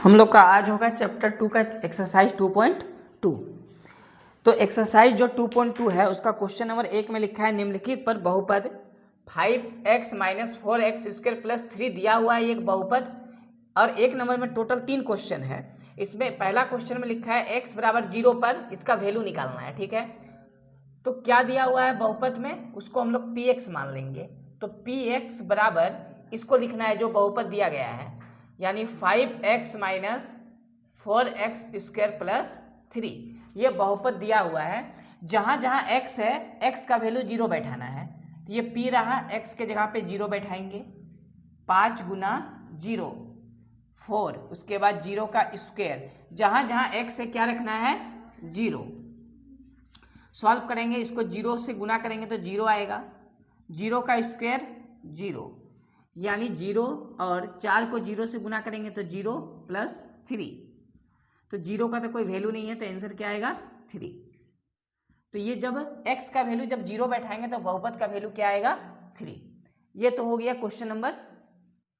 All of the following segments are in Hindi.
हम लोग का आज होगा चैप्टर 2 का एक्सरसाइज 2.2। तो एक्सरसाइज जो 2.2 है उसका क्वेश्चन नंबर 1 में लिखा है निम्नलिखित पर बहुपद 5x - 4x² + 3 दिया हुआ है एक बहुपद। और एक नंबर में टोटल 3 क्वेश्चन है। इसमें पहला क्वेश्चन में लिखा है x = 0 पर इसका वैल्यू निकालना है। ठीक है, तो क्या दिया हुआ है बहुपद में उसको हम लोग px मान लेंगे। तो px बराबर इसको लिखना है जो बहुपद दिया गया है, यानी 5x - 4x² + 3। ये बहुपद दिया हुआ है। जहाँ जहाँ x है x का वैल्यू 0 बैठाना है। तो ये p रहा, x के जगह पे 0 बैठाएंगे। 5 × 0 4, उसके बाद 0 का स्क्वायर। जहाँ जहाँ x है क्या रखना है 0। सॉल्व करेंगे, इसको 0 से गुना करेंगे तो 0 आएगा। 0 का स्क्वायर 0, यानी 0 और 4 को 0 से गुना करेंगे तो 0 + 3। तो 0 का तो कोई वैल्यू नहीं है, तो आंसर क्या आएगा 3। तो ये जब x का वैल्यू जब 0 बैठाएंगे तो बहुपद का वैल्यू क्या आएगा 3। ये तो हो गया क्वेश्चन नंबर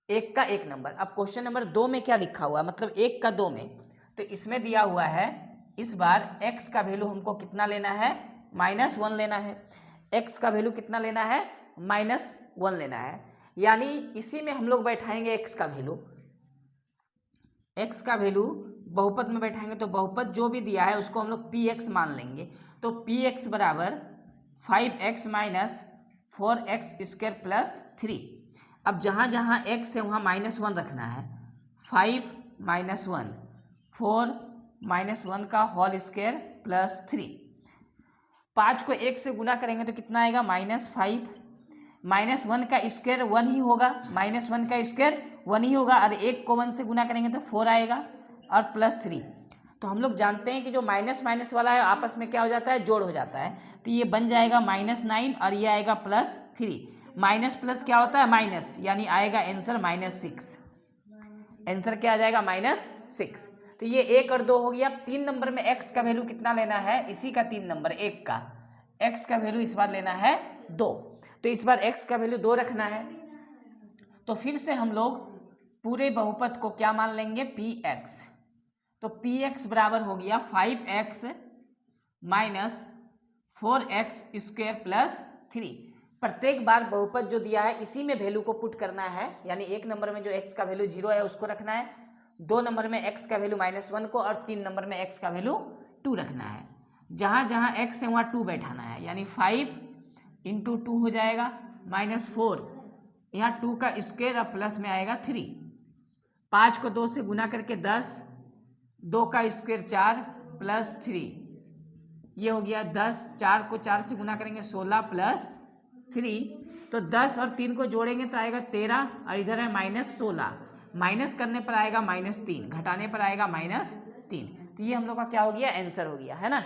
1 का 1 नंबर। अब क्वेश्चन नंबर 2 में क्या लिखा हुआ है, मतलब 1 का 2 में, तो इसमें दिया हुआ है इस बार x का वैल्यू हमको कितना लेना है -1 लेना है। x का वैल्यू कितना लेना है -1 लेना है, यानी इसी में हम लोग बैठाएंगे x का वैल्यू। x का वैल्यू बहुपद में बैठाएंगे तो बहुपद जो भी दिया है उसको हम लोग px मान लेंगे। तो px बराबर 5x - 4x² + 3। अब जहाँ जहाँ x है वहाँ -1 रखना है। 5 - 1 4 - 1 का होल स्क्वायर + 3। 5 को 1 से गुना करेंगे तो कितना आएगा -5। -1 का स्क्वायर 1 ही होगा, -1 का स्क्वायर 1 ही होगा, और 1 को 1 से गुना करेंगे तो 4 आएगा, और +3। तो हम लोग जानते हैं कि जो माइनस माइनस वाला है आपस में क्या हो जाता है, जोड़ हो जाता है। तो ये बन जाएगा -9 और ये आएगा +3। माइनस प्लस क्या होता है माइनस, यानी आएगा आंसर -6। आंसर क्या आ जाएगा -6। तो ये 1 और 2 हो गया। 3 नंबर में x का वैल्यू कितना लेना है, इसी का 3 नंबर 1 का x का वैल्यू इस बार लेना है 2। तो इस बार x का वैल्यू 2 रखना है। तो फिर से हम लोग पूरे बहुपद को क्या मान लेंगे px। तो px बराबर हो गया 5x - 4x² + 3। प्रत्येक बार बहुपद जो दिया है इसी में वैल्यू को पुट करना है, यानी 1 नंबर में जो x का वैल्यू 0 है उसको रखना है, 2 नंबर में x का वैल्यू -1 को, और 3 नंबर में x का वैल्यू 2 रखना है। जहाँ जहाँ x है वहाँ 2 बैठाना है, यानी 5 × 2 हो जाएगा -4, यहाँ 2 का स्क्वायर और प्लस में आएगा 3। 5 को 2 से गुना करके 10, 2 का स्क्वायर 4 + 3, ये हो गया 10। 4 को 4 से गुना करेंगे 16 + 3, तो 10 और 3 को जोड़ेंगे तो आएगा 13, और इधर है -16। माइनस करने पर आएगा -3, घटाने पर आएगा -3। तो ये हम लोग का क्या हो गया आंसर हो गया, है ना।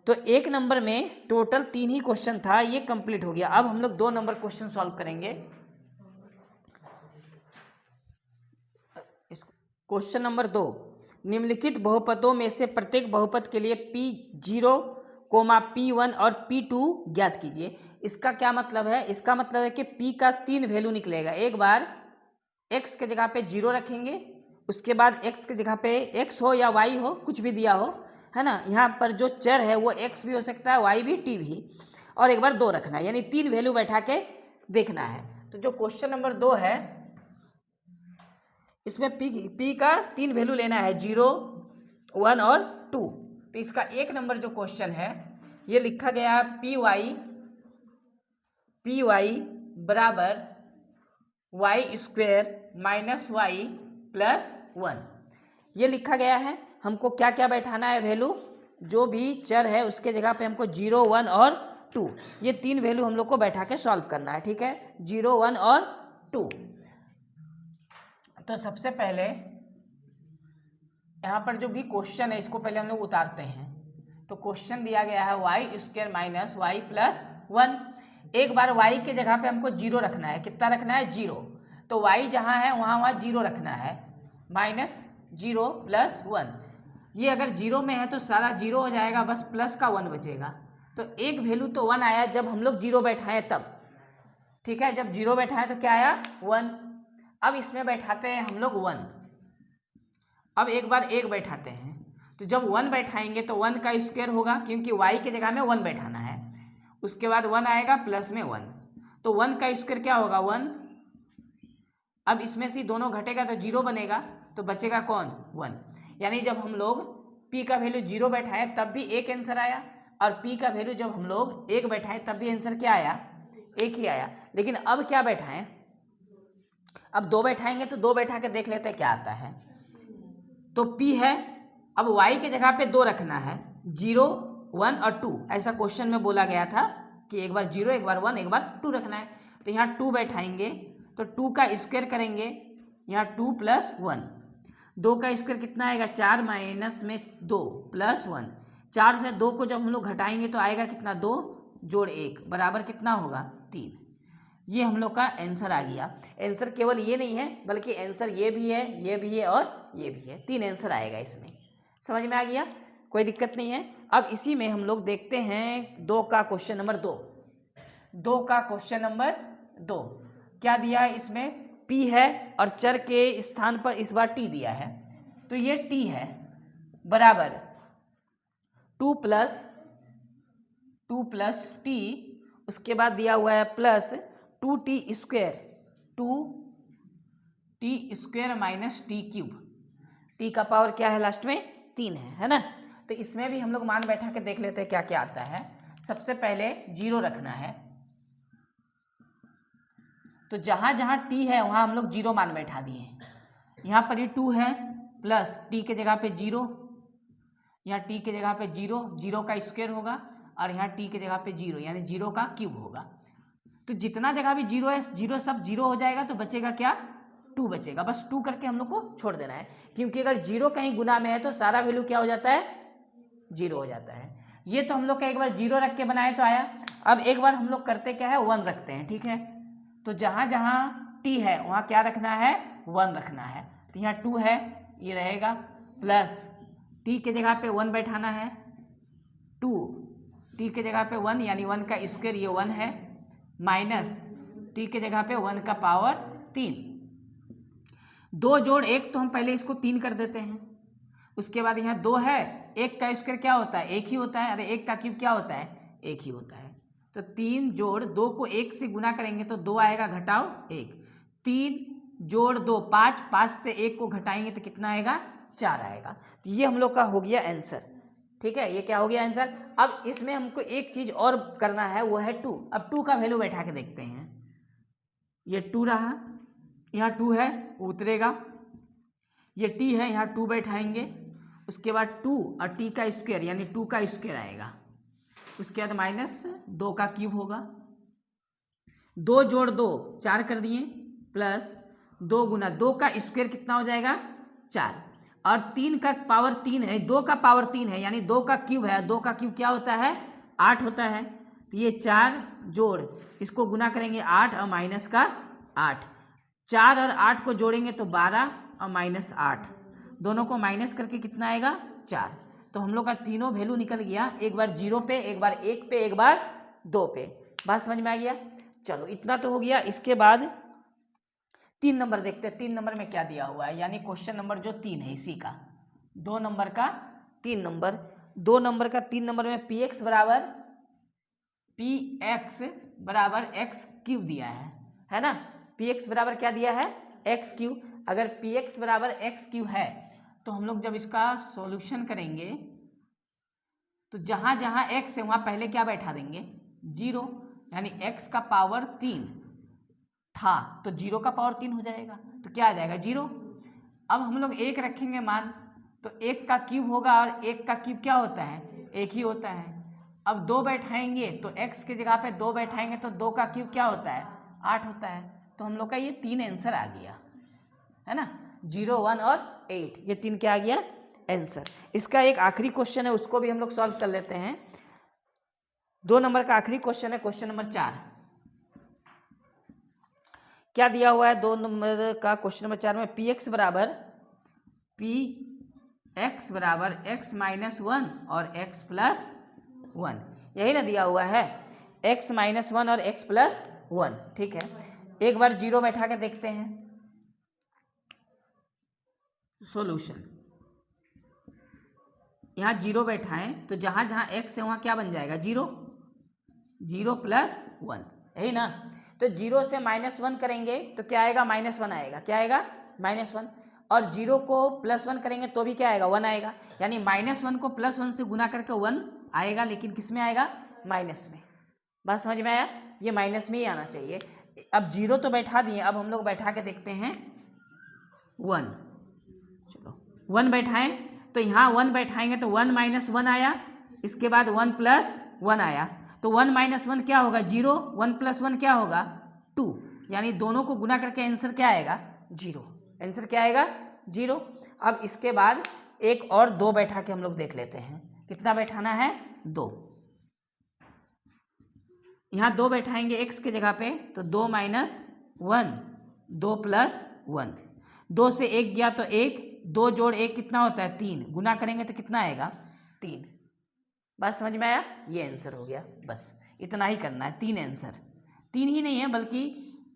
तो 1 नंबर में टोटल 3 ही क्वेश्चन था, ये कंप्लीट हो गया। अब हम लोग 2 नंबर क्वेश्चन सॉल्व करेंगे। क्वेश्चन नंबर 2, निम्नलिखित बहुपदों में से प्रत्येक बहुपद के लिए P0, P1 और P2 ज्ञात कीजिए। इसका क्या मतलब है, इसका मतलब है कि P का 3 वैल्यू निकलेगा। एक बार x के जगह पे 0 रखेंगे, उसके बाद x के जगह पे x हो या y हो, कुछ भी दिया हो, है ना। यहाँ पर जो चर है वो x भी हो सकता है, y भी, t भी, और एक बार 2 रखना है, यानी 3 वैल्यू बैठा के देखना है। तो जो क्वेश्चन नंबर 2 है इसमें p का 3 वैल्यू लेना है, 0, 1 और 2। तो इसका 1 नंबर जो क्वेश्चन है ये लिखा गया है py बराबर y² - y + 1। ये लिखा गया है। हमको क्या क्या बैठाना है वैल्यू, जो भी चर है उसके जगह पे हमको 0, 1 और 2, ये 3 वैल्यू हम लोग को बैठा के सॉल्व करना है। ठीक है, 0, 1 और 2। तो सबसे पहले यहाँ पर जो भी क्वेश्चन है इसको पहले हम लोग उतारते हैं। तो क्वेश्चन दिया गया है y² - y + 1। एक बार y के जगह पे हमको 0 रखना है। कितना रखना है 0, तो y जहाँ है वहाँ 0 रखना है, -0 + 1। ये अगर 0 में है तो सारा 0 हो जाएगा, बस प्लस का 1 बचेगा। तो एक वैल्यू तो 1 आया जब हम लोग 0 बैठाएं तब, ठीक है, जब 0 बैठाएं तो क्या आया 1। अब इसमें बैठाते हैं हम लोग 1। अब एक बार एक बैठाते हैं, तो जब 1 बैठाएंगे तो 1 का स्क्वायर होगा, क्योंकि y की जगह में 1 बैठाना है। उसके बाद 1 आएगा प्लस में 1, तो 1 का स्क्वायर क्या होगा 1। अब इसमें से दोनों घटेगा तो 0 बनेगा, तो बचेगा कौन 1। यानी जब हम लोग p का वैल्यू 0 बैठाए तब भी एक आंसर आया, और p का वैल्यू जब हम लोग 1 बैठाए तब भी आंसर क्या आया, एक ही आया। लेकिन अब क्या बैठाएं, अब 2 बैठाएंगे तो 2 बैठा के देख लेते हैं क्या आता है। तो p है, अब y के जगह पे 2 रखना है, 0 1 और 2, ऐसा क्वेश्चन में बोला गया था कि एक बार 0 एक बार 1 एक बार 2 रखना है। तो यहाँ 2 बैठाएंगे तो 2 का स्क्वायर करेंगे, यहाँ 2 प्लस 1, 2 का स्क्वायर कितना आएगा 4 माइनस में 2 प्लस 1, 4 से 2 को जब हम लोग घटाएंगे तो आएगा कितना 2 जोड़ 1 बराबर कितना होगा 3। ये हम लोग का आंसर आ गया। आंसर केवल ये नहीं है बल्कि आंसर ये भी है, ये भी है और ये भी है, 3 आंसर आएगा इसमें। समझ में आ गया, कोई दिक्कत नहीं है। अब इसी में हम लोग देखते हैं 2 का क्वेश्चन नंबर 2 का क्वेश्चन नंबर 2 क्या दिया है इसमें, p है और चर के स्थान पर इस बार t दिया है, तो ये t है बराबर 2 प्लस t, उसके बाद दिया हुआ है plus 2t square minus t cube, t का पावर क्या है लास्ट में 3 है ना। तो इसमें भी हम लोग मान बैठा के देख लेते हैं क्या क्या आता है। सबसे पहले 0 रखना है, तो जहाँ जहाँ t है वहाँ हम लोग 0 मान बैठा दिए। यहाँ पर ये 2 है प्लस t के जगह पे 0, यहाँ t के जगह पे 0, 0 का स्क्वायर होगा, और यहाँ t के जगह पे 0 यानी 0 का क्यूब होगा। तो जितना जगह भी 0 है 0 सब 0 हो जाएगा, तो बचेगा क्या 2 बचेगा, बस 2 करके हम लोग को छोड़ देना है, क्योंकि अगर 0 कहीं गुना में है तो सारा वैल्यू क्या हो जाता है 0 हो जाता है। ये तो हम लोग का एक बार 0 रख के बनाए तो आया। अब एक बार हम लोग करते क्या है 1 रखते हैं, ठीक है। तो जहाँ जहाँ t है वहाँ क्या रखना है 1 रखना है, तो यहाँ 2 है ये रहेगा, प्लस t के जगह पे 1 बैठाना है, 2 t के जगह पे 1 यानी 1 का स्क्वायर ये 1 है, माइनस t के जगह पे 1 का पावर 3, 2 जोड़ 1 तो हम पहले इसको 3 कर देते हैं। उसके बाद यहाँ 2 है, 1 का स्क्वायर क्या होता है 1 ही होता है, अरे 1 का क्यूब क्या होता है 1 ही होता है। तो 3 जोड़ 2 को 1 से गुना करेंगे तो 2 आएगा घटाओ 1, 3 जोड़ 2 5, 5 से 1 को घटाएंगे तो कितना आएगा 4 आएगा। तो ये हम लोग का हो गया आंसर, ठीक है, ये क्या हो गया आंसर। अब इसमें हमको एक चीज और करना है, वो है 2। अब 2 का वैल्यू बैठा के देखते हैं, ये 2 रहा, यहाँ 2 है उतरेगा, ये t है यहाँ 2 बैठाएंगे, उसके बाद 2 और t का स्क्वायर यानी 2 का स्क्वायर आएगा, उसके बाद माइनस 2 का क्यूब होगा, 2 जोड़ 2 4 कर दिए, प्लस 2 गुना 2 का स्क्वायर कितना हो जाएगा 4, और 3 का पावर 3 है, 2 का पावर 3 है यानी 2 का क्यूब है, 2 का क्यूब क्या होता है 8 होता है। तो ये 4 जोड़ इसको गुना करेंगे 8 और माइनस का 8, 4 और 8 को जोड़ेंगे तो 12 और माइनस 8, दोनों को माइनस करके कितना आएगा 4। तो हम लोग का तीनों वैल्यू निकल गया, एक बार 0 पे, एक बार 1 पे, एक बार 2 पे। बात समझ में आ गया। चलो इतना तो हो गया। इसके बाद 3 नंबर देखते हैं, 3 नंबर में क्या दिया हुआ है, यानी क्वेश्चन नंबर जो 3 है इसी का 2 नंबर का 3 नंबर, 2 नंबर का 3 नंबर में px बराबर x क्यूब दिया है ना। px बराबर क्या दिया है x क्यूब। अगर px बराबर x क्यूब है तो हम लोग जब इसका सॉल्यूशन करेंगे तो जहाँ जहाँ x है वहाँ पहले क्या बैठा देंगे 0, यानी x का पावर 3 था तो 0 का पावर 3 हो जाएगा, तो क्या आ जाएगा 0। अब हम लोग 1 रखेंगे मान, तो 1 का क्यूब होगा और 1 का क्यूब क्या होता है 1 ही होता है। अब 2 बैठाएंगे तो x के जगह पे 2 बैठाएंगे तो 2 का क्यूब क्या होता है 8 होता है। तो हम लोग का ये 3 आंसर आ गया है ना, 0, 1 और 8, ये 3 क्या आ गया आंसर। इसका एक आखिरी क्वेश्चन है उसको भी हम लोग सॉल्व कर लेते हैं। 2 नंबर का आखिरी क्वेश्चन है क्वेश्चन नंबर 4। क्या दिया हुआ है 2 नंबर का क्वेश्चन नंबर 4 में px बराबर x माइनस 1 और x प्लस 1, यही ना दिया हुआ है x माइनस 1 और x प्लस 1, ठीक है। एक बार 0 बैठा के देखते हैं सॉल्यूशन। यहाँ 0 बैठाएं तो जहाँ जहाँ x है वहाँ क्या बन जाएगा 0, 0 + 1, यही ना। तो 0 से -1 करेंगे तो क्या आएगा -1 आएगा, क्या आएगा -1, और 0 को +1 करेंगे तो भी क्या आएगा 1 आएगा, यानी -1 को +1 से गुना करके 1 आएगा, लेकिन किस में आएगा माइनस में। बात समझ में आया, ये माइनस में ही आना चाहिए। अब 0 तो बैठा दिए, अब हम लोग बैठा के देखते हैं 1, चलो 1 बैठाएं तो यहाँ 1 बैठाएंगे तो 1 - 1 आया, इसके बाद 1 + 1 आया, तो 1 - 1 क्या होगा 0, 1 + 1 क्या होगा 2, यानी दोनों को गुना करके आंसर क्या आएगा 0, आंसर क्या आएगा 0। अब इसके बाद एक और 2 बैठा के हम लोग देख लेते हैं, कितना बैठाना है 2, यहाँ 2 बैठाएंगे x के जगह पे तो 2 - 1, 2 + 1, 2 से 1 गया तो 1, 2 + 1 कितना होता है 3, गुना करेंगे तो कितना आएगा 3। बात समझ में आया, ये आंसर हो गया, बस इतना ही करना है। 3 आंसर, 3 ही नहीं है बल्कि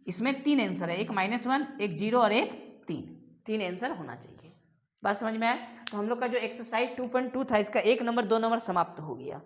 इसमें 3 आंसर है, एक -1, एक 0 और एक 3 आंसर होना चाहिए। बात समझ में आया। तो हम लोग का जो एक्सरसाइज 2.2 था इसका 1 नंबर 2 नंबर समाप्त हो गया।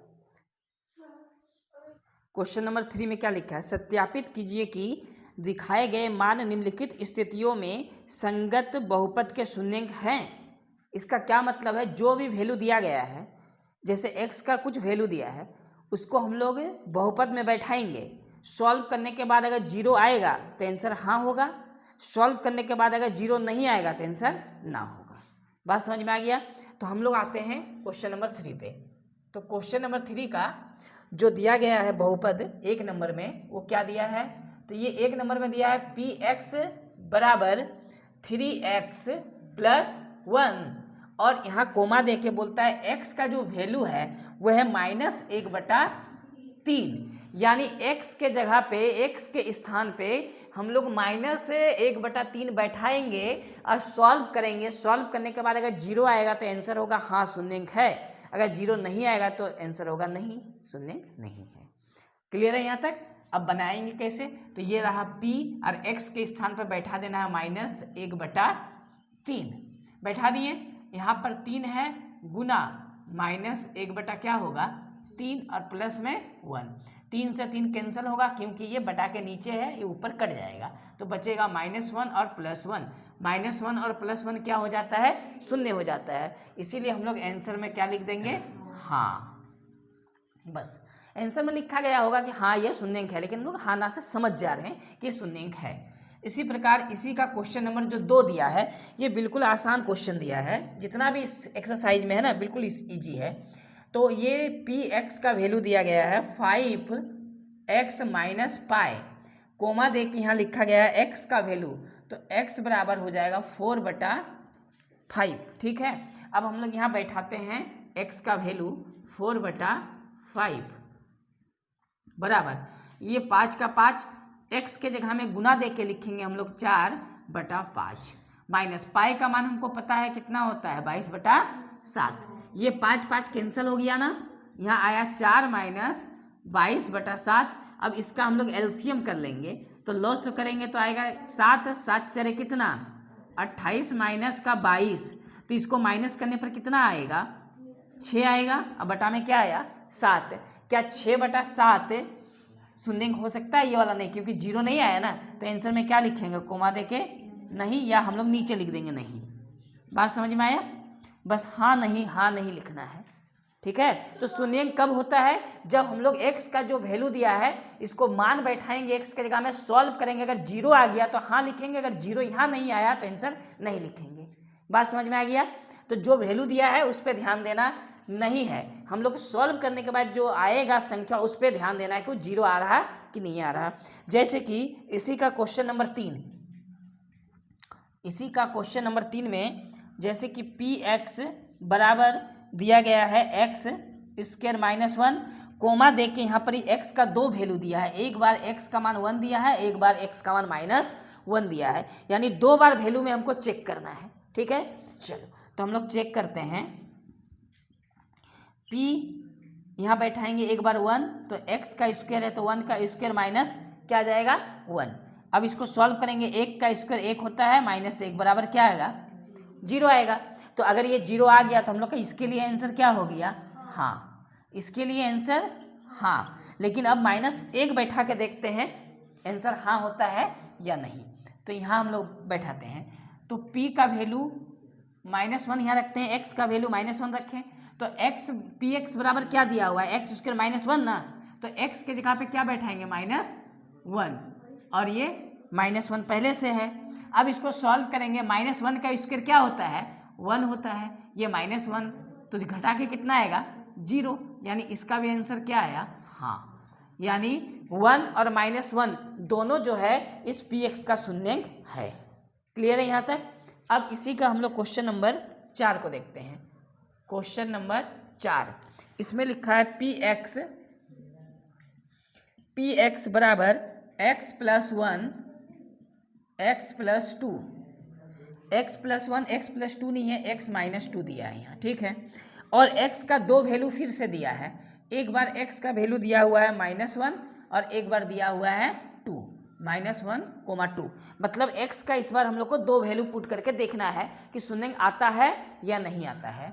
क्वेश्चन नंबर 3 में क्या लिखा है, सत्यापित कीजिए कि दिखाए गए मान निम्नलिखित स्थितियों में संगत बहुपद के शून्यंक हैं। इसका क्या मतलब है, जो भी वैल्यू दिया गया है, जैसे x का कुछ वैल्यू दिया है उसको हम लोग बहुपद में बैठाएंगे, सॉल्व करने के बाद अगर 0 आएगा तो आंसर हाँ होगा, सॉल्व करने के बाद अगर 0 नहीं आएगा तो आंसर ना होगा। बात समझ में आ गया। तो हम लोग आते हैं क्वेश्चन नंबर 3 पे। तो क्वेश्चन नंबर 3 का जो दिया गया है बहुपद 1 नंबर में, वो क्या दिया है, तो ये 1 नंबर में दिया है px = 3x + 1, और यहाँ कोमा दे के बोलता है x का जो वैल्यू है वह है -1/3, यानी x के जगह पे, x के स्थान पे हम लोग -1/3 बैठाएंगे और सॉल्व करेंगे। सॉल्व करने के बाद अगर 0 आएगा तो आंसर होगा हाँ शून्यंक है, अगर 0 नहीं आएगा तो आंसर होगा नहीं, शून्यंक नहीं है। क्लियर है यहाँ तक। अब बनाएंगे कैसे, तो ये रहा p और x के स्थान पर बैठा देना है -1/3, बैठा दिए। यहाँ पर 3 है गुना -1 क्या होगा 3 और प्लस में 1, 3 से 3 कैंसिल होगा क्योंकि ये बटा के नीचे है, ये ऊपर कट जाएगा, तो बचेगा -1 और +1, -1 और +1 क्या हो जाता है 0 हो जाता है, इसीलिए हम लोग आंसर में क्या लिख देंगे हाँ। बस आंसर में लिखा गया होगा कि हाँ ये शून्यंक है, लेकिन हम लोग हाँ ना से समझ जा रहे हैं कि शून्यंक है। इसी प्रकार इसी का क्वेश्चन नंबर जो 2 दिया है, ये बिल्कुल आसान क्वेश्चन दिया है, जितना भी इस एक्सरसाइज में है ना बिल्कुल इजी है। तो ये px का वैल्यू दिया गया है 5x - पाई, कोमा दे के यहाँ लिखा गया है x का वैल्यू, तो x बराबर हो जाएगा 4/5, ठीक है। अब हम लोग यहाँ बैठाते हैं x का वैल्यू 4/5 बराबर, ये 5 का 5 x के जगह में गुना दे के लिखेंगे हम लोग 4/5, माइनस पाई का मान हमको पता है कितना होता है 22/7, ये 5 कैंसिल हो गया ना, यहाँ आया 4 - 22/7। अब इसका हम लोग एलसीएम कर लेंगे, तो लॉस करेंगे तो आएगा 7 7 4 कितना 28 माइनस का 22, तो इसको माइनस करने पर कितना आएगा 6 आएगा, अब बटा में क्या आया 7, क्या 6/7 शून्यंक हो सकता है, ये वाला नहीं क्योंकि 0 नहीं आया ना, तो आंसर में क्या लिखेंगे कोमा दे के नहीं, या हम लोग नीचे लिख देंगे नहीं। बात समझ में आया, बस हाँ नहीं लिखना है, ठीक है। तो शून्यंक कब होता है, जब हम लोग x का जो वैल्यू दिया है इसको मान बैठाएंगे, x के जगह में सॉल्व करेंगे, अगर 0 आ गया तो हाँ लिखेंगे, अगर 0 यहाँ नहीं आया तो आंसर नहीं लिखेंगे। बात समझ में आ गया। तो जो वैल्यू दिया है उस पर ध्यान देना नहीं है, हम लोग सॉल्व करने के बाद जो आएगा संख्या उस पर ध्यान देना है कि 0 आ रहा कि नहीं आ रहा। जैसे कि इसी का क्वेश्चन नंबर 3 में जैसे कि px बराबर दिया गया है x² - 1, कोमा दे के यहाँ पर ही x का 2 वैल्यू दिया है, एक बार x का मान 1 दिया है, एक बार x का मान -1 दिया है, यानी 2 बार वैल्यू में हमको चेक करना है, ठीक है। चलो तो हम लोग चेक करते हैं, p यहाँ बैठाएंगे एक बार 1, तो x का स्क्वायर है तो 1 का स्क्वायर माइनस क्या आ जाएगा 1। अब इसको सॉल्व करेंगे, 1 का स्क्वायर 1 होता है, -1 बराबर क्या आएगा जीरो आएगा। तो अगर ये जीरो आ गया तो हम लोग का इसके लिए आंसर क्या हो गया, हाँ, इसके लिए आंसर हाँ। लेकिन अब -1 बैठा के देखते हैं आंसर हाँ होता है या नहीं। तो यहाँ हम लोग बैठाते हैं, तो p का वैल्यू -1 यहाँ रखते हैं, x का वैल्यू -1 रखें। तो x px बराबर क्या दिया हुआ है, x स्क्वायर -1 ना, तो x के जगह पे क्या बैठाएंगे -1, और ये -1 पहले से है। अब इसको सॉल्व करेंगे, -1 का स्क्वायर क्या होता है 1 होता है, ये -1 तो घटा के कितना आएगा 0, यानी इसका भी आंसर क्या आया हाँ, यानी 1 और -1 दोनों जो है इस px का शून्यंक है। क्लियर है यहाँ तक। अब इसी का हम लोग क्वेश्चन नंबर 4 को देखते हैं। क्वेश्चन नंबर 4, इसमें लिखा है px बराबर x + 1 x + 2, x + 1 x + 2 नहीं है, x - 2 दिया है यहाँ, ठीक है। और x का दो वैल्यू फिर से दिया है, एक बार x का वैल्यू दिया हुआ है -1 और एक बार दिया हुआ है 2, -1, 2, मतलब x का इस बार हम लोग को दो वैल्यू पुट करके देखना है कि शून्यंक आता है या नहीं आता है।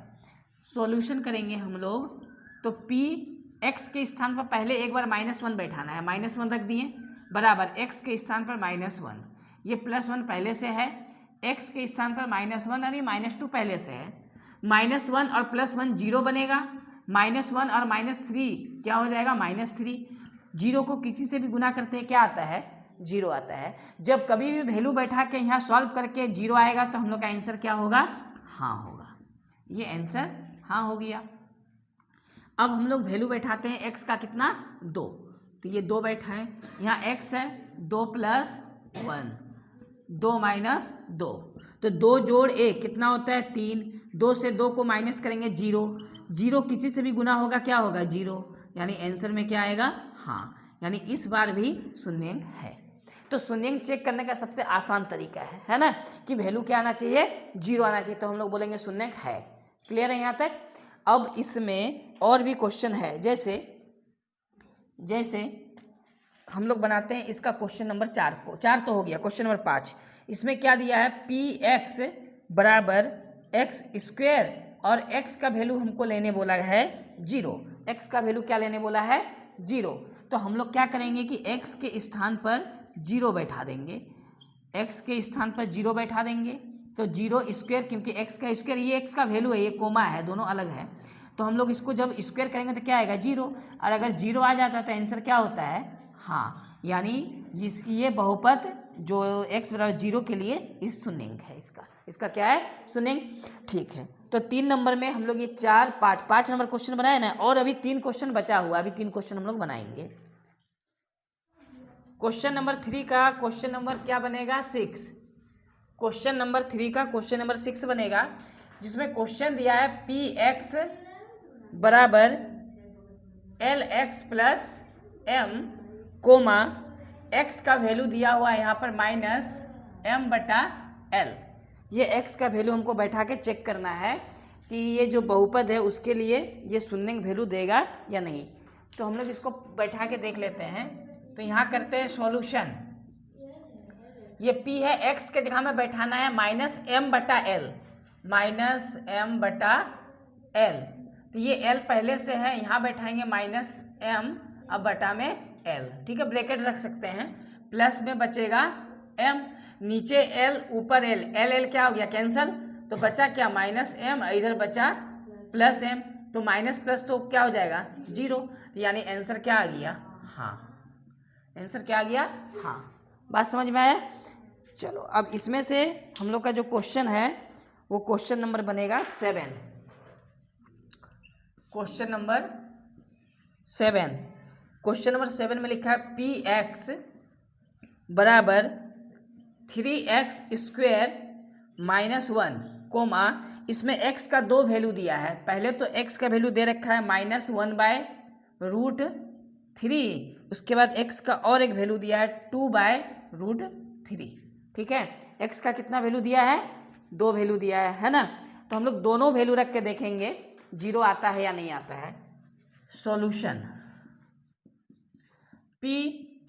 सॉल्यूशन करेंगे हम लोग, तो p x के स्थान पर पहले एक बार -1 बैठाना है, -1 रख दिए बराबर x के स्थान पर -1, ये +1 पहले से है, x के स्थान पर -1 और ये -2 पहले से है। -1 और +1 0 बनेगा, -1 और -3 क्या हो जाएगा -3। 0 को किसी से भी गुना करते हैं क्या आता है 0 आता है। जब कभी भी वैल्यू बैठा के यहाँ सॉल्व करके 0 आएगा तो हम लोग का आंसर क्या होगा हाँ होगा, ये आंसर हाँ हो गया। अब हम लोग वैल्यू बैठाते हैं x का कितना 2, तो ये 2 बैठा है, यहाँ x है 2 + 1 2 - 2, तो 2 जोड़ 1 कितना होता है 3, 2 से 2 को माइनस करेंगे 0, 0 किसी से भी गुना होगा क्या होगा 0, यानी आंसर में क्या आएगा हाँ, यानी इस बार भी शून्यंक है। तो शून्यंक चेक करने का सबसे आसान तरीका है ना, कि वैल्यू क्या आना चाहिए 0 आना चाहिए, तो हम लोग बोलेंगे शून्यंक है। क्लियर है यहाँ तक। अब इसमें और भी क्वेश्चन है, जैसे हम लोग बनाते हैं इसका क्वेश्चन नंबर 4 को, 4 तो हो गया। क्वेश्चन नंबर 5, इसमें क्या दिया है px बराबर x² और x का वैल्यू हमको लेने बोला है 0, x का वैल्यू क्या लेने बोला है 0। तो हम लोग क्या करेंगे कि x के स्थान पर 0 बैठा देंगे, x के स्थान पर 0 बैठा देंगे, तो 0² क्योंकि x का स्क्वायर ये x का वैल्यू है, ये कोमा है, दोनों अलग है, तो हम लोग इसको जब स्क्वायर करेंगे तो क्या आएगा 0, और अगर 0 आ जाता है तो आंसर क्या होता है हाँ, यानी ये बहुपद जो x बराबर 0 के लिए इस शून्यंक है, इसका क्या है शून्यंक। ठीक है, तो 3 नंबर में हम लोग ये 4 5 नंबर क्वेश्चन बनाए ना, और अभी 3 क्वेश्चन बचा हुआ, अभी 3 क्वेश्चन हम लोग बनाएंगे। क्वेश्चन नंबर 3 का क्वेश्चन नंबर क्या बनेगा 6, क्वेश्चन नंबर 3 का क्वेश्चन नंबर 6 बनेगा, जिसमें क्वेश्चन दिया है px बराबर lx + m कोमा x का वैल्यू दिया हुआ है यहाँ पर -m/l। ये x का वैल्यू हमको बैठा के चेक करना है कि ये जो बहुपद है उसके लिए ये शून्यंक वैल्यू देगा या नहीं। तो हम लोग इसको बैठा के देख लेते हैं। तो यहाँ करते हैं सॉल्यूशन, ये p है, x के जगह में बैठाना है -m/l, -m/l, तो ये l पहले से है, यहाँ बैठाएंगे -m अब बटा में l, ठीक है, ब्रैकेट रख सकते हैं, प्लस में बचेगा m, नीचे l ऊपर l, l क्या हो गया कैंसल, तो बचा क्या -m, इधर बचा +m, तो माइनस प्लस तो क्या हो जाएगा 0, यानी आंसर क्या आ गया हाँ, आंसर क्या आ गया हाँ। बात समझ में आया। चलो अब इसमें से हम लोग का जो क्वेश्चन है वो क्वेश्चन नंबर बनेगा 7, क्वेश्चन नंबर 7। क्वेश्चन नंबर 7 में लिखा है px बराबर 3x² -1 कोमा, इसमें x का दो वैल्यू दिया है, पहले तो x का वैल्यू दे रखा है -1/√3, उसके बाद x का और एक वैल्यू दिया है 2/√3, ठीक है। x का कितना वैल्यू दिया है 2 वैल्यू दिया है ना, तो हम लोग दोनों वैल्यू रख के देखेंगे 0 आता है या नहीं आता है। सॉल्यूशन, p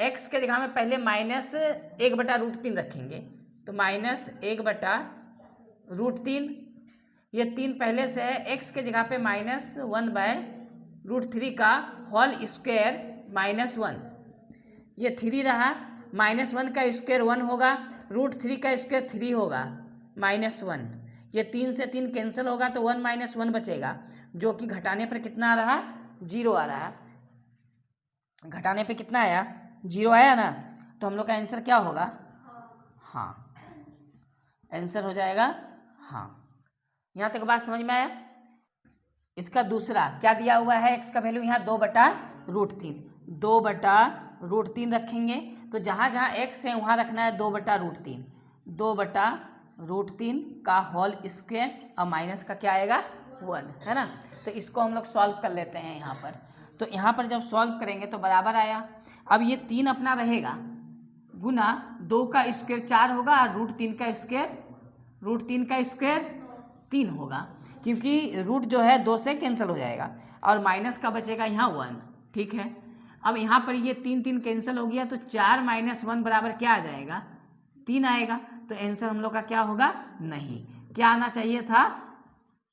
x के जगह में पहले -1/√3 रखेंगे, तो -1/√3 √3, ये 3 पहले से है, x के जगह पे -1/√3 का होल स्क्वायर -1, ये 3 रहा, -1 का स्क्वायर 1 होगा, √3 का स्क्वायर 3 होगा, -1, ये 3 से 3 कैंसिल होगा तो 1 - 1 बचेगा, जो कि घटाने पर कितना आ रहा, 0 आ रहा। घटाने पे कितना आया, 0 आया ना, तो हम लोग का आंसर क्या होगा, हाँ, आंसर हो जाएगा हाँ। यहाँ तक बात समझ में आया। इसका दूसरा क्या दिया हुआ है, x का वैल्यू यहाँ 2/√3, 2/√3 रखेंगे, तो जहाँ जहाँ x है वहाँ रखना है 2/√3, 2/√3 का होल स्क्वायर और माइनस का क्या आएगा 1, है ना। तो इसको हम लोग सॉल्व कर लेते हैं यहाँ पर। तो यहाँ पर जब सॉल्व करेंगे तो बराबर आया। अब ये 3 अपना रहेगा गुना 2 का स्क्वायर 4 होगा और √3 का स्क्वायर 3 होगा, क्योंकि रूट जो है 2 से कैंसिल हो जाएगा और माइनस का बचेगा यहाँ 1, ठीक है। अब यहाँ पर ये 3 कैंसिल हो गया तो 4 - 1 बराबर क्या आ जाएगा, 3 आएगा। तो आंसर हम लोग का क्या होगा, नहीं, क्या आना चाहिए था,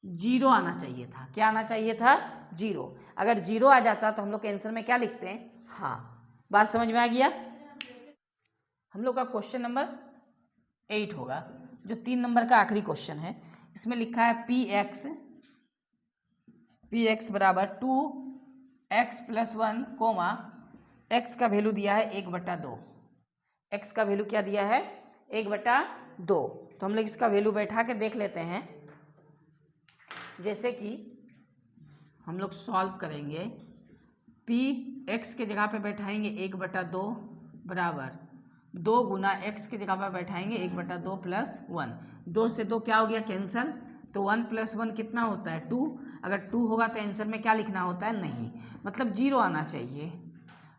0 आना चाहिए था। क्या आना चाहिए था, 0। अगर 0 आ जाता तो हम लोग के आंसर में क्या लिखते हैं, हाँ। बात समझ में आ गया। हम लोग का क्वेश्चन नंबर 8 होगा, जो 3 नंबर का आखिरी क्वेश्चन है। इसमें लिखा है px बराबर 2x + 1, x का वैल्यू दिया है 1/2, x का वैल्यू क्या दिया है 1/2। तो हम लोग इसका वैल्यू बैठा के देख लेते हैं। जैसे कि हम लोग सॉल्व करेंगे, px के जगह पे बैठाएंगे 1/2 बराबर 2 गुना x के जगह पर बैठाएंगे 1/2 + 1, 2 से 2 क्या हो गया कैंसल, तो 1 + 1 कितना होता है 2। अगर 2 होगा तो आंसर में क्या लिखना होता है, नहीं, मतलब 0 आना चाहिए।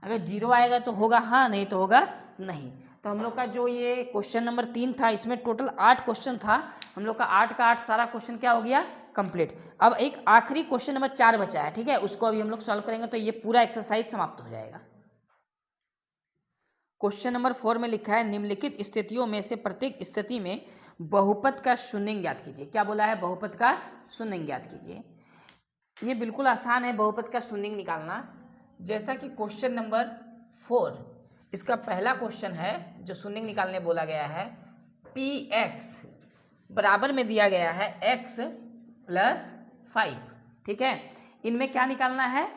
अगर 0 आएगा तो होगा हाँ, नहीं तो होगा नहीं। तो हम लोग का जो ये क्वेश्चन नंबर 3 था, इसमें टोटल 8 क्वेश्चन था, हम लोग का 8 का 8 सारा क्वेश्चन क्या हो गया, कंप्लीट। अब एक आखिरी क्वेश्चन नंबर 4 बचा है, ठीक है, उसको अभी हम लोग सॉल्व करेंगे तो ये पूरा एक्सरसाइज समाप्त हो जाएगा। क्वेश्चन नंबर 4 में लिखा है निम्नलिखित स्थितियों में से प्रत्येक स्थिति में बहुपद का शून्य ज्ञात कीजिए। क्या बोला है, बहुपद का शून्य ज्ञात कीजिए। ये बिल्कुल आसान है बहुपद का शून्य निकालना। जैसा कि क्वेश्चन नंबर 4 इसका पहला क्वेश्चन है, जो शून्य निकालने बोला गया है, px बराबर में दिया गया है x + 5, ठीक है। इनमें क्या निकालना है,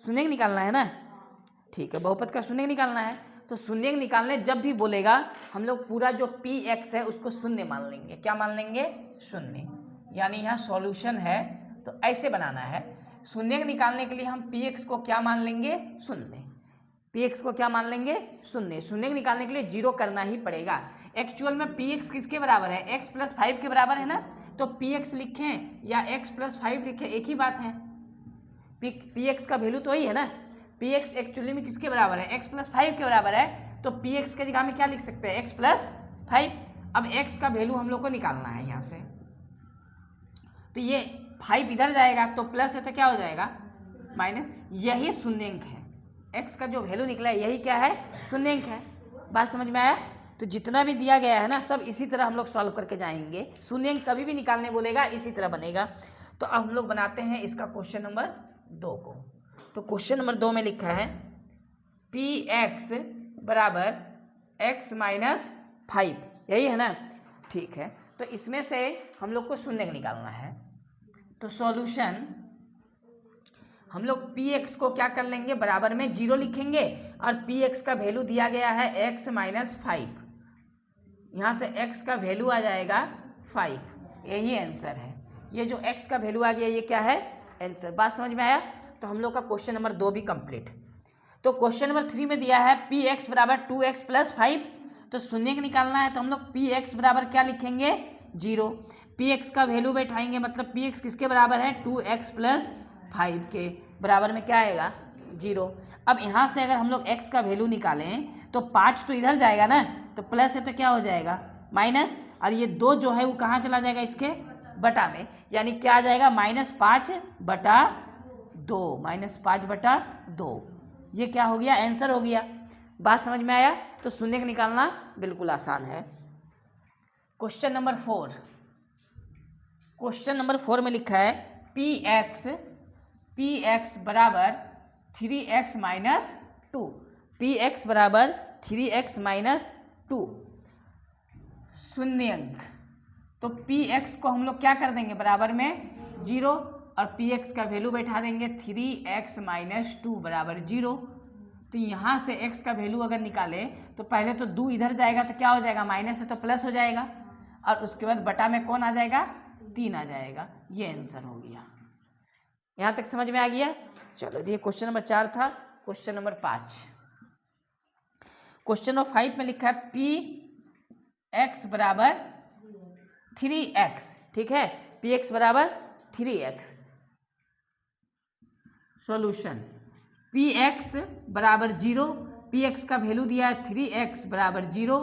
शून्य निकालना है ना, ठीक है, बहुपद का शून्य निकालना है। तो शून्य निकालने जब भी बोलेगा हम लोग पूरा जो px है उसको शून्य मान लेंगे। क्या मान लेंगे, शून्य, यानी यहाँ सॉल्यूशन है तो ऐसे बनाना है। शून्य निकालने के लिए हम px को क्या मान लेंगे, शून्य, px को क्या मान लेंगे, शून्य। शून्य निकालने के लिए 0 करना ही पड़ेगा। एक्चुअल में px किसके बराबर है, x + 5 के बराबर है ना, तो px लिखें या x + 5 लिखें, एक ही बात है। px का वैल्यू तो वही है ना, px एक्चुअली में किसके बराबर है, x + 5 के बराबर है, तो px के जगह में क्या लिख सकते हैं, x + 5। अब x का वैल्यू हम लोग को निकालना है यहाँ से, तो ये 5 इधर जाएगा तो प्लस है तो क्या हो जाएगा माइनस, यही शून्यंक है। x का जो वैल्यू निकला है यही क्या है, शून्यंक है। बात समझ में आया। तो जितना भी दिया गया है ना सब इसी तरह हम लोग सॉल्व करके जाएंगे। शून्यंक कभी भी निकालने बोलेगा इसी तरह बनेगा। तो अब हम लोग बनाते हैं इसका क्वेश्चन नंबर 2 को। तो क्वेश्चन नंबर 2 में लिखा है px बराबर x - 5, यही है ना, ठीक है। तो इसमें से हम लोग को शून्य निकालना है। तो सॉल्यूशन हम लोग px को क्या कर लेंगे, बराबर में 0 लिखेंगे और px का वैल्यू दिया गया है x - 5, यहाँ से x का वैल्यू आ जाएगा 5, यही आंसर है। ये जो x का वैल्यू आ गया ये क्या है, आंसर। बात समझ में आया। तो हम लोग का क्वेश्चन नंबर 2 भी कंप्लीट। तो क्वेश्चन नंबर 3 में दिया है px बराबर 2x + 5, तो शून्य निकालना है तो हम लोग px बराबर क्या लिखेंगे, 0। px का वैल्यू बैठाएंगे, मतलब px किसके बराबर है, 2x + 5 के बराबर में क्या आएगा, 0। अब यहाँ से अगर हम लोग x का वैल्यू निकालें तो 5 तो इधर जाएगा ना, तो प्लस है तो क्या हो जाएगा माइनस, और ये 2 जो है वो कहाँ चला जाएगा, इसके बटा में, यानी क्या आ जाएगा -5/2, ये क्या हो गया, आंसर हो गया। बात समझ में आया। तो शून्य निकालना बिल्कुल आसान है। क्वेश्चन नंबर 4 क्वेश्चन नंबर 4 में लिखा है पी एक्स बराबर 3x माइनस 2, पी एक्स बराबर 3x माइनस 2 शून्य अंक। तो पी एक्स को हम लोग क्या कर देंगे बराबर में 0 और पी एक्स का वैल्यू बैठा देंगे 3x माइनस 2 बराबर 0। तो यहाँ से x का वैल्यू अगर निकाले तो पहले तो 2 इधर जाएगा तो क्या हो जाएगा, माइनस है तो प्लस हो जाएगा, और उसके बाद बटा में कौन आ जाएगा, 3 आ जाएगा। ये आंसर हो गया। यहाँ तक समझ में आ गया। चलो ये क्वेश्चन नंबर 4 था। क्वेश्चन नंबर 5, क्वेश्चन नंबर 5 में लिखा है पी एक्स बराबर 3x, ठीक है, पी एक्स बराबर 3x। सॉल्यूशन पी एक्स बराबर 0, पी एक्स का वैल्यू दिया है 3x बराबर 0,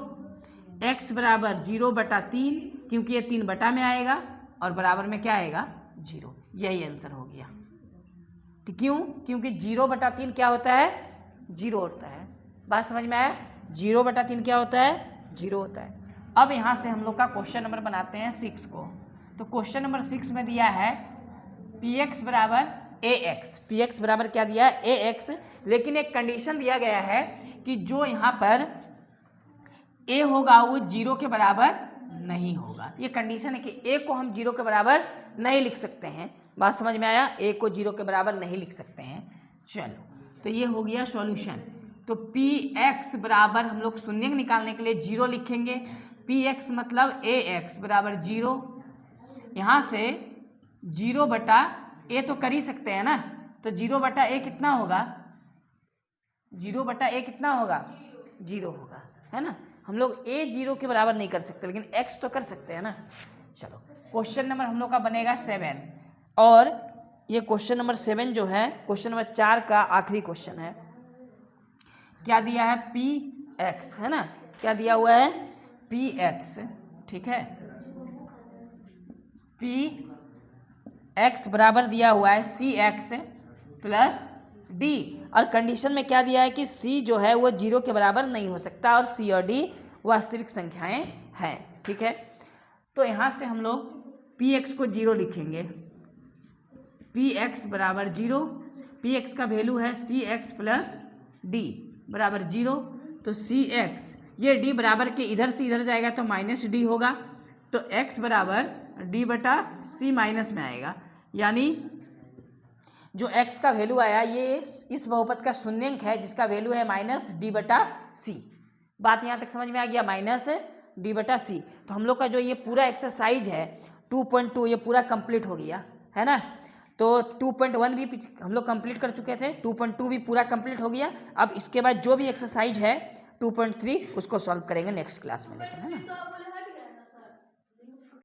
x बराबर 0 बटा 3, क्योंकि ये 3 बटा में आएगा और बराबर में क्या आएगा 0। यही आंसर हो गया। क्यों, क्योंकि 0 बटा 3 क्या होता है, 0 होता है। बात समझ में आया, 0 बटा 3 क्या होता है, 0 होता है। अब यहाँ से हम लोग का क्वेश्चन नंबर बनाते हैं 6 को। तो क्वेश्चन नंबर 6 में दिया है पी एक्स बराबर ए एक्स, पी एक्स बराबर क्या दिया है, ए एक्स, लेकिन एक कंडीशन दिया गया है कि जो यहाँ पर ए होगा वो 0 के बराबर नहीं होगा। ये कंडीशन है कि ए को हम 0 के बराबर नहीं लिख सकते हैं। बात समझ में आया, ए को 0 के बराबर नहीं लिख सकते हैं। चलो तो ये हो गया सॉल्यूशन। तो पी एक्स बराबर हम लोग शून्य निकालने के लिए 0 लिखेंगे। पी एक्स मतलब ए एक्स बराबर 0, यहाँ से 0 बटा ए तो कर ही सकते हैं ना, तो 0 बटा ए कितना होगा, 0 बटा ए कितना होगा, 0 होगा, है ना। हम लोग ए 0 के बराबर नहीं कर सकते, लेकिन एक्स तो कर सकते हैं ना। चलो क्वेश्चन नंबर हम लोग का बनेगा 7, और ये क्वेश्चन नंबर 7 जो है क्वेश्चन नंबर 4 का आखिरी क्वेश्चन है। क्या दिया है, पी एक्स, है ना, क्या दिया हुआ है, पी एक्स, ठीक है, पी एक्स बराबर दिया हुआ है सी एक्स प्लस डी, और कंडीशन में क्या दिया है कि सी जो है वो 0 के बराबर नहीं हो सकता और सी और डी वास्तविक संख्याएं हैं, ठीक है। तो यहाँ से हम लोग पी एक्स को 0 लिखेंगे, पी एक्स बराबर 0, पी एक्स का वैल्यू है सी एक्स प्लस डी बराबर 0। तो सी एक्स, ये डी बराबर के इधर से इधर जाएगा तो माइनस डी होगा, तो एक्स बराबर डी बटा सी माइनस में आएगा, यानी जो x का वैल्यू आया ये इस बहुपद का शून्यंक है जिसका वैल्यू है माइनस डी बटा सी। बात यहाँ तक समझ में आ गया, माइनस डी बटा सी। तो हम लोग का जो ये पूरा एक्सरसाइज है 2.2 ये पूरा कंप्लीट हो गया, है ना। तो 2.1 भी हम लोग कंप्लीट कर चुके थे, 2.2 भी पूरा कंप्लीट हो गया। अब इसके बाद जो भी एक्सरसाइज है 2.3 उसको सॉल्व करेंगे नेक्स्ट क्लास में, लेकिन है ना।